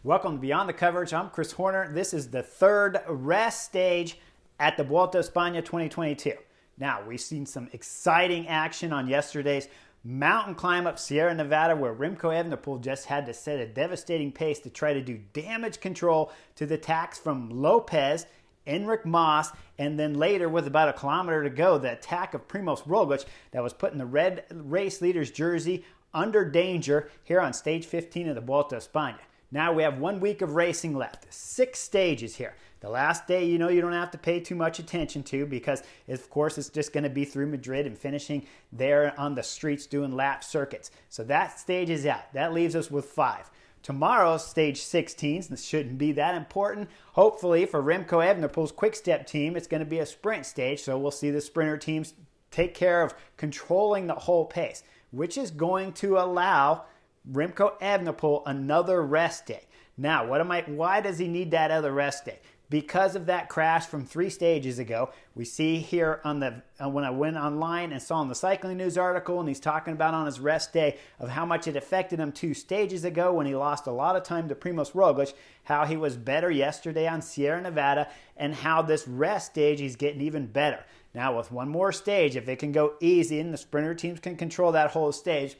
Welcome to Beyond the Coverage. I'm Chris Horner. This is the third rest stage at the Vuelta a España 2022. Now, we've seen some exciting action on yesterday's mountain climb up Sierra Nevada where Remco Evenepoel just had to set a devastating pace to try to do damage control to the attacks from Lopez, Enric Mas, and then later with about a kilometer to go, the attack of Primoz Roglic that was putting the red race leader's jersey under danger here on stage 15 of the Vuelta a España. Now we have 1 week of racing left. 6 stages here. The last day, you don't have to pay too much attention to because, of course, it's just going to be through Madrid and finishing there on the streets doing lap circuits. So that stage is out. That leaves us with 5. Tomorrow's stage 16. This shouldn't be that important. Hopefully for Remco Evenepoel's quick-step team, it's going to be a sprint stage, so we'll see the sprinter teams take care of controlling the whole pace, which is going to allow Remco Evenepoel another rest day. Now, why does he need that other rest day? Because of that crash from 3 stages ago. We see here on when I went online and saw in the Cycling News article, and he's talking about on his rest day of how much it affected him 2 stages ago when he lost a lot of time to Primoz Roglic, how he was better yesterday on Sierra Nevada, and how this rest stage he's getting even better. Now, with one more stage, if it can go easy and the sprinter teams can control that whole stage,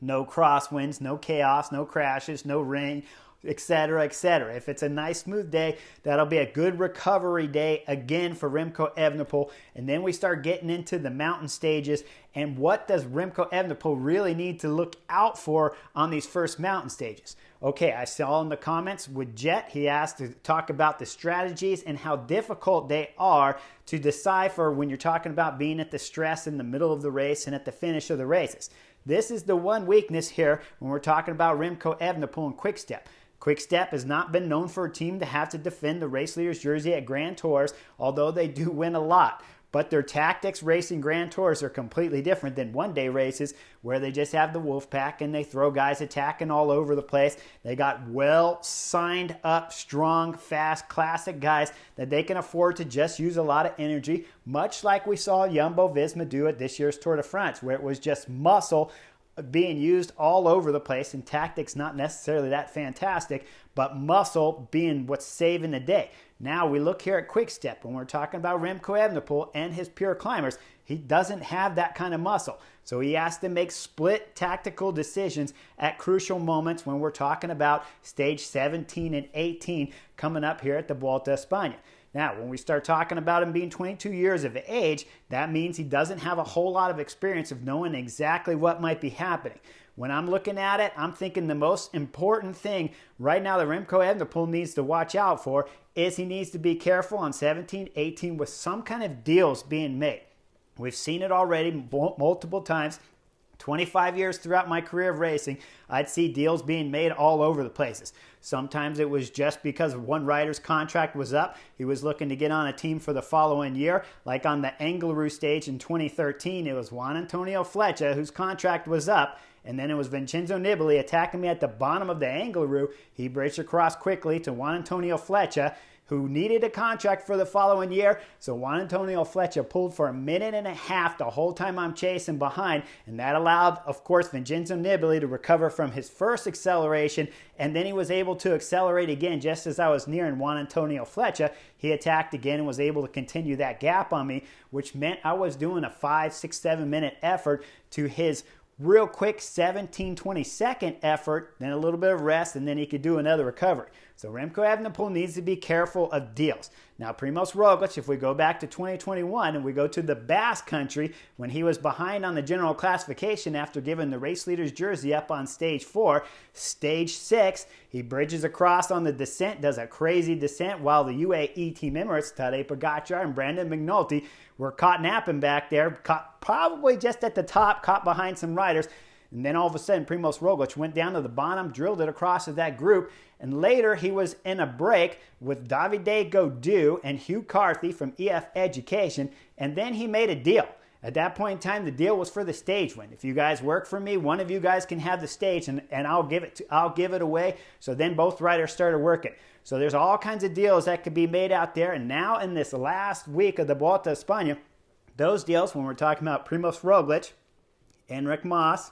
no crosswinds, no chaos, no crashes, no rain, etc., etc. If it's a nice, smooth day, that'll be a good recovery day again for Remco Evenepoel. And then we start getting into the mountain stages. And what does Remco Evenepoel really need to look out for on these first mountain stages? Okay, I saw in the comments with Jet, he asked to talk about the strategies and how difficult they are to decipher when you're talking about being at the stress in the middle of the race and at the finish of the races. This is the one weakness here when we're talking about Remco Evenepoel and Quick-Step. Quick-Step has not been known for a team to have to defend the race leader's jersey at Grand Tours, although they do win a lot. But their tactics racing Grand Tours are completely different than one-day races where they just have the wolf pack and they throw guys attacking all over the place. They got well signed up, strong, fast, classic guys that they can afford to just use a lot of energy, much like we saw Jumbo-Visma do at this year's Tour de France, where it was just muscle being used all over the place and tactics not necessarily that fantastic, but muscle being what's saving the day. Now we look here at Quick-Step when we're talking about Remco Evenepoel and his pure climbers. He doesn't have that kind of muscle. So he has to make split tactical decisions at crucial moments when we're talking about stage 17 and 18 coming up here at the Vuelta a España. Now, when we start talking about him being 22 years of age, that means he doesn't have a whole lot of experience of knowing exactly what might be happening. When I'm looking at it, I'm thinking the most important thing right now that Remco Evenepoel needs to watch out for is he needs to be careful on 17, 18 with some kind of deals being made. We've seen it already multiple times. 25 years throughout my career of racing, I'd see deals being made all over the places. Sometimes it was just because one rider's contract was up. He was looking to get on a team for the following year. Like on the Angliru stage in 2013, it was Juan Antonio Flecha whose contract was up. And then it was Vincenzo Nibali attacking me at the bottom of the Angliru. He bridged across quickly to Juan Antonio Flecha, who needed a contract for the following year. So Juan Antonio Flecha pulled for 1.5 minutes the whole time I'm chasing behind. And that allowed, of course, Vincenzo Nibali to recover from his first acceleration. And then he was able to accelerate again just as I was nearing Juan Antonio Flecha. He attacked again and was able to continue that gap on me, which meant I was doing a 5, 6, 7 minute effort to his real quick 17, 20-second effort, then a little bit of rest, and then he could do another recovery. So Remco Evenepoel needs to be careful of deals. Now, Primoz Roglic, if we go back to 2021 and we go to the Basque Country, when he was behind on the general classification after giving the race leader's jersey up on stage 4, stage 6, he bridges across on the descent, does a crazy descent, while the UAE Team Emirates, Tadej Pogacar and Brandon McNulty, were caught napping back there, caught probably just at the top, caught behind some riders. And then all of a sudden, Primoz Roglic went down to the bottom, drilled it across to that group. And later, he was in a break with Davide Gaudu and Hugh Carthy from EF Education. And then he made a deal. At that point in time, the deal was for the stage win. If you guys work for me, one of you guys can have the stage, and I'll give it away. So then both riders started working. So there's all kinds of deals that could be made out there. And now in this last week of the Vuelta a España, those deals, when we're talking about Primoz Roglic, Enric Mas,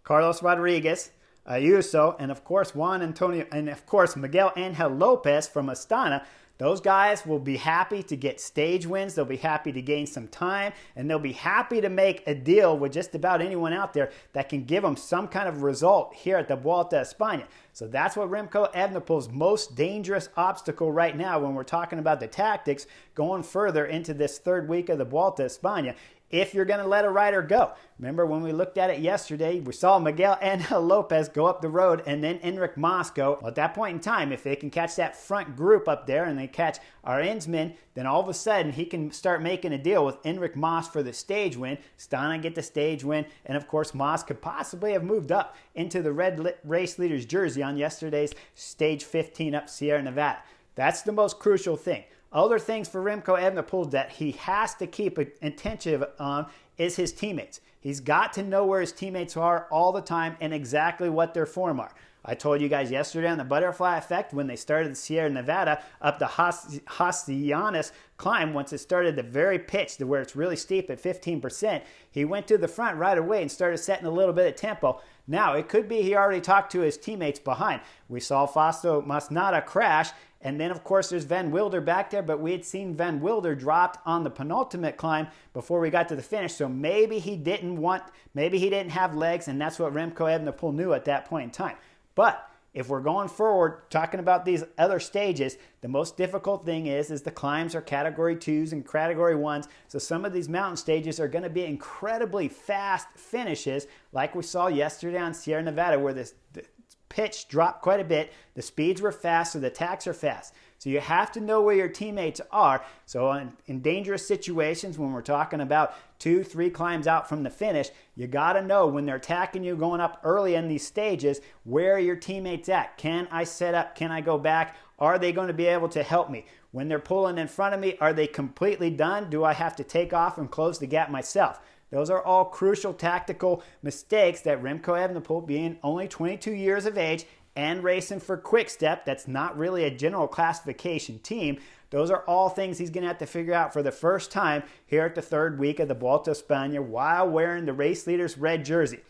Carlos Rodriguez, Ayuso, and of course Juan Antonio, and of course Miguel Angel Lopez from Astana. Those guys will be happy to get stage wins. They'll be happy to gain some time, and they'll be happy to make a deal with just about anyone out there that can give them some kind of result here at the Vuelta a España. So that's what Remco Evenepoel's most dangerous obstacle right now when we're talking about the tactics going further into this third week of the Vuelta a España. If you're going to let a rider go. Remember when we looked at it yesterday, we saw Miguel Angel Lopez go up the road and then Enric Mas go. Well, at that point in time, if they can catch that front group up there and they catch Arensman, then all of a sudden he can start making a deal with Enric Mas for the stage win. Stana get the stage win, and of course Mas could possibly have moved up into the red race leader's jersey on yesterday's stage 15 up Sierra Nevada. That's the most crucial thing. Other things for Remco Evenepoel that he has to keep attention on is his teammates. He's got to know where his teammates are all the time and exactly what their form are. I told you guys yesterday on the butterfly effect when they started the Sierra Nevada up the Hacianas climb, once it started the very pitch to where it's really steep at 15%, he went to the front right away and started setting a little bit of tempo. Now, it could be he already talked to his teammates behind. We saw Fausto Masnada crash, and then, of course, there's Van Wilder back there, but we had seen Van Wilder dropped on the penultimate climb before we got to the finish, so maybe he didn't have legs, and that's what Remco Evenepoel knew at that point in time. But if we're going forward, talking about these other stages, the most difficult thing is the climbs are category 2s and category 1s. So some of these mountain stages are going to be incredibly fast finishes, like we saw yesterday on Sierra Nevada, where the pitch dropped quite a bit. The speeds were fast, so the attacks are fast. So you have to know where your teammates are. So in dangerous situations, when we're talking about 2-3 climbs out from the finish, you got to know when they're attacking you going up early in these stages, where are your teammates at? Can I set up? Can I go back? Are they going to be able to help me? When they're pulling in front of me, are they completely done? Do I have to take off and close the gap myself? Those are all crucial tactical mistakes that Remco Evenepoel, being only 22 years of age and racing for Quick Step, that's not really a general classification team, those are all things he's going to have to figure out for the first time here at the third week of the Vuelta a España while wearing the race leader's red jersey.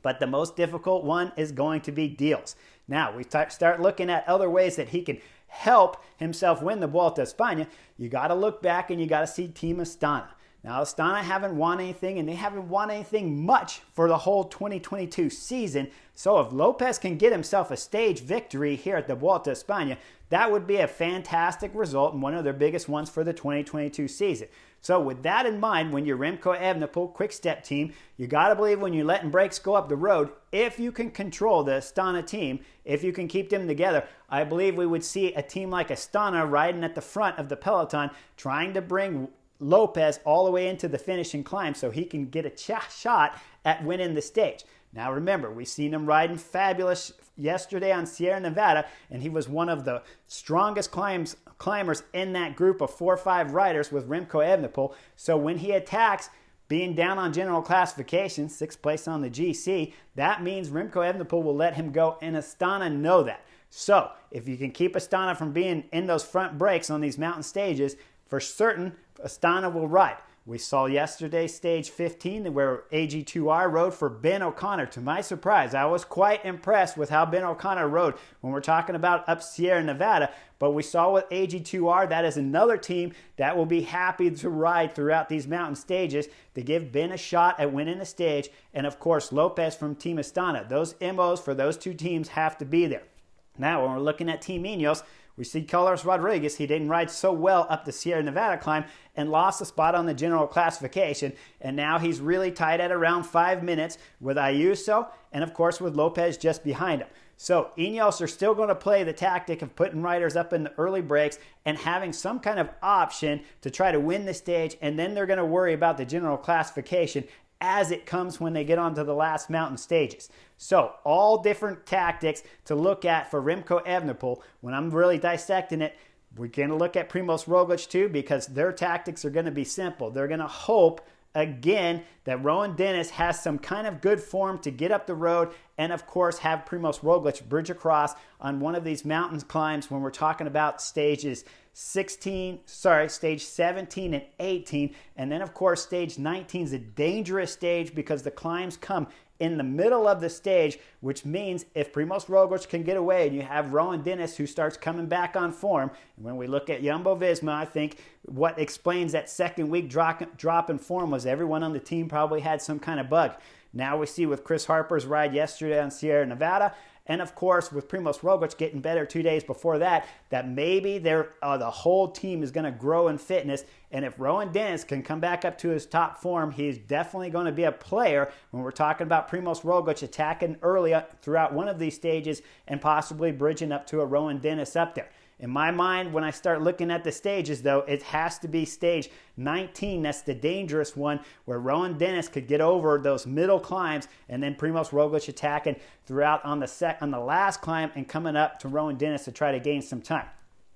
But the most difficult one is going to be deals. Now, we start looking at other ways that he can help himself win the Vuelta a España. You got to look back and you got to see Team Astana. Now, Astana haven't won anything, and they haven't won anything much for the whole 2022 season. So if Lopez can get himself a stage victory here at the Vuelta a España, that would be a fantastic result and one of their biggest ones for the 2022 season. So with that in mind, when you're Remco Evenepoel Quick Step team, you got to believe when you're letting brakes go up the road, if you can control the Astana team, if you can keep them together, I believe we would see a team like Astana riding at the front of the peloton, trying to bring Lopez all the way into the finishing climb so he can get a shot at winning the stage. Now remember, we've seen him riding fabulous yesterday on Sierra Nevada, and he was one of the strongest climbers in that group of 4 or 5 riders with Remco Evenepoel. So when he attacks, being down on general classification, 6th place on the GC, that means Remco Evenepoel will let him go, and Astana know that. So if you can keep Astana from being in those front brakes on these mountain stages, for certain, Astana will ride. We saw yesterday stage 15 where AG2R rode for Ben O'Connor. To my surprise, I was quite impressed with how Ben O'Connor rode when we're talking about up Sierra Nevada. But we saw with AG2R, that is another team that will be happy to ride throughout these mountain stages to give Ben a shot at winning the stage. And of course, Lopez from Team Astana. Those MOs for those two teams have to be there. Now, when we're looking at Team Ineos, we see Carlos Rodriguez. He didn't ride so well up the Sierra Nevada climb and lost a spot on the general classification. And now he's really tied at around 5 minutes with Ayuso and, of course, with Lopez just behind him. So Ineos are still going to play the tactic of putting riders up in the early breaks and having some kind of option to try to win the stage. And then they're going to worry about the general classification as it comes when they get onto the last mountain stages. So all different tactics to look at for Remco Evenepoel. When I'm really dissecting it, we're going to look at Primoz Roglic too, because their tactics are going to be simple. They're going to hope again that Rowan Dennis has some kind of good form to get up the road, and of course have Primoz Roglic bridge across on one of these mountain climbs when we're talking about stage 17 and 18, and then of course stage 19 is a dangerous stage because the climbs come in the middle of the stage, which means if Primož Roglič can get away and you have Rowan Dennis who starts coming back on form, and when we look at Jumbo-Visma, I think what explains that second week drop in form was everyone on the team probably had some kind of bug. Now we see with Chris Harper's ride yesterday on Sierra Nevada, and of course, with Primož Roglič getting better 2 days before that, that maybe the whole team is going to grow in fitness. And if Rowan Dennis can come back up to his top form, he's definitely going to be a player when we're talking about Primož Roglič attacking early throughout one of these stages and possibly bridging up to a Rowan Dennis up there. In my mind, when I start looking at the stages, though, it has to be stage 19. That's the dangerous one where Rowan Dennis could get over those middle climbs and then Primož Roglič attacking throughout on the last climb and coming up to Rowan Dennis to try to gain some time.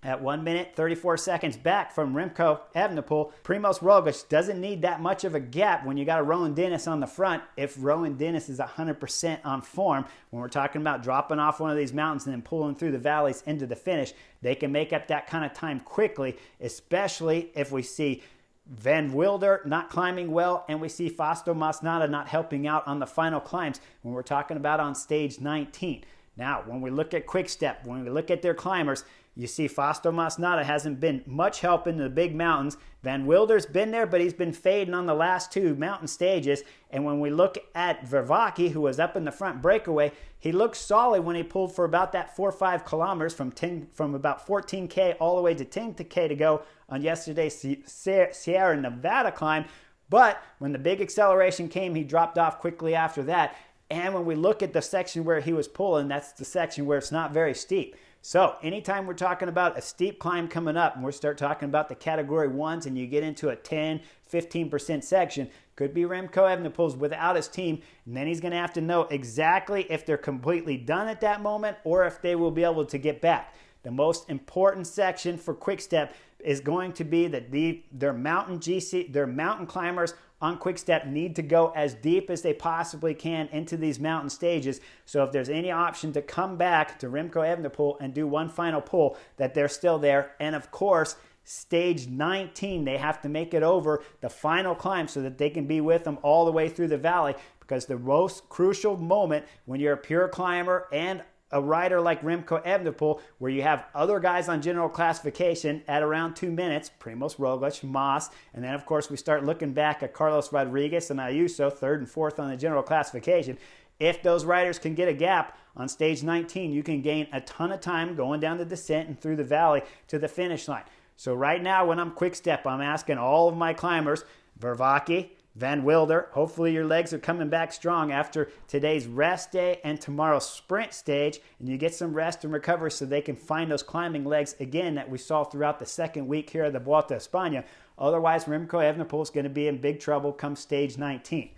At 1 minute, 34 seconds back from Remco Evenepoel, Primož Roglič doesn't need that much of a gap when you got a Rowan Dennis on the front if Rowan Dennis is 100% on form. When we're talking about dropping off one of these mountains and then pulling through the valleys into the finish, they can make up that kind of time quickly, especially if we see Van Wilder not climbing well, and we see Fausto Masnada not helping out on the final climbs when we're talking about on stage 19. Now, when we look at Quick-Step, when we look at their climbers, you see Fausto Masnada hasn't been much help in the big mountains. Van Wilder's been there, but he's been fading on the last two mountain stages. And when we look at Vervaeke, who was up in the front breakaway, he looked solid when he pulled for about that 4 or 5 kilometers from about 14K all the way to 10K to go on yesterday's Sierra Nevada climb. But when the big acceleration came, he dropped off quickly after that. And when we look at the section where he was pulling, that's the section where it's not very steep. So anytime we're talking about a steep climb coming up and we start talking about the category 1s and you get into a 10, 15% section, could be Remco Evenepoel's without his team, and then he's going to have to know exactly if they're completely done at that moment or if they will be able to get back. The most important section for Quick-Step is going to be that their mountain climbers on Quick-Step need to go as deep as they possibly can into these mountain stages. So if there's any option to come back to Remco Evenepoel and do one final pull, that they're still there. And of course, stage 19, they have to make it over the final climb so that they can be with them all the way through the valley, because the most crucial moment when you're a pure climber and a rider like Remco Evenepoel, where you have other guys on general classification at around 2 minutes, Primož Roglič, Mas, and then of course we start looking back at Carlos Rodriguez and Ayuso, 3rd and 4th on the general classification. If those riders can get a gap on stage 19, you can gain a ton of time going down the descent and through the valley to the finish line. So right now when I'm Quick-Step, I'm asking all of my climbers, Vervaeke, Van Wilder, hopefully your legs are coming back strong after today's rest day and tomorrow's sprint stage, and you get some rest and recovery so they can find those climbing legs again that we saw throughout the second week here at the Vuelta a España. Otherwise, Remco Evenepoel is going to be in big trouble come stage 19.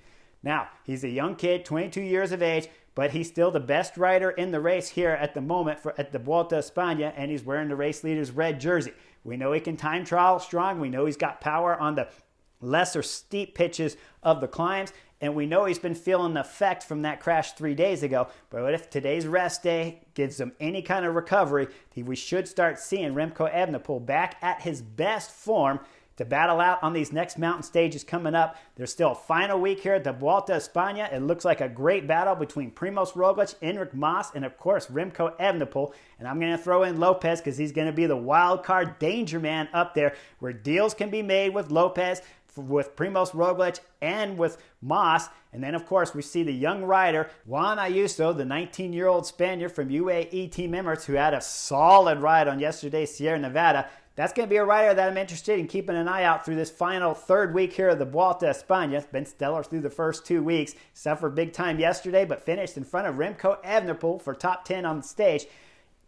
Now, he's a young kid, 22 years of age, but he's still the best rider in the race here at the moment at the Vuelta a España, and he's wearing the race leader's red jersey. We know he can time trial strong. We know he's got power on the lesser steep pitches of the climbs, and we know he's been feeling the effect from that crash 3 days ago. But if today's rest day gives him any kind of recovery, we should start seeing Remco Evenepoel back at his best form to battle out on these next mountain stages coming up. There's still a final week here at the Vuelta a España. It looks like a great battle between Primož Roglič, Enric Mas, and of course Remco Evenepoel. And I'm going to throw in Lopez because he's going to be the wild card danger man up there, where deals can be made with Lopez, with Primož Roglič, and with Mas. And then, of course, we see the young rider, Juan Ayuso, the 19-year-old Spaniard from UAE Team Emirates, who had a solid ride on yesterday's Sierra Nevada. That's going to be a rider that I'm interested in keeping an eye out through this final 3rd week here of the Vuelta a España. Been stellar through the first 2 weeks. Suffered big time yesterday, but finished in front of Remco Evenepoel for top 10 on the stage.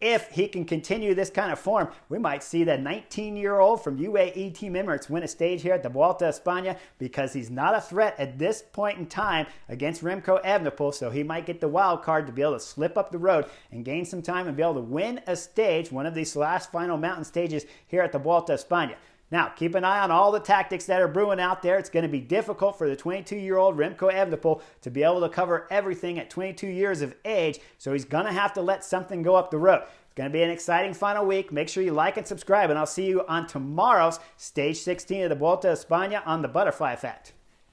If he can continue this kind of form, we might see the 19-year-old from UAE Team Emirates win a stage here at the Vuelta a España, because he's not a threat at this point in time against Remco Evenepoel, so he might get the wild card to be able to slip up the road and gain some time and be able to win a stage, one of these last final mountain stages here at the Vuelta a España. Now, keep an eye on all the tactics that are brewing out there. It's going to be difficult for the 22-year-old Remco Evenepoel to be able to cover everything at 22 years of age, so he's going to have to let something go up the road. It's going to be an exciting final week. Make sure you like and subscribe, and I'll see you on tomorrow's Stage 16 of the Vuelta a España on the Butterfly Effect.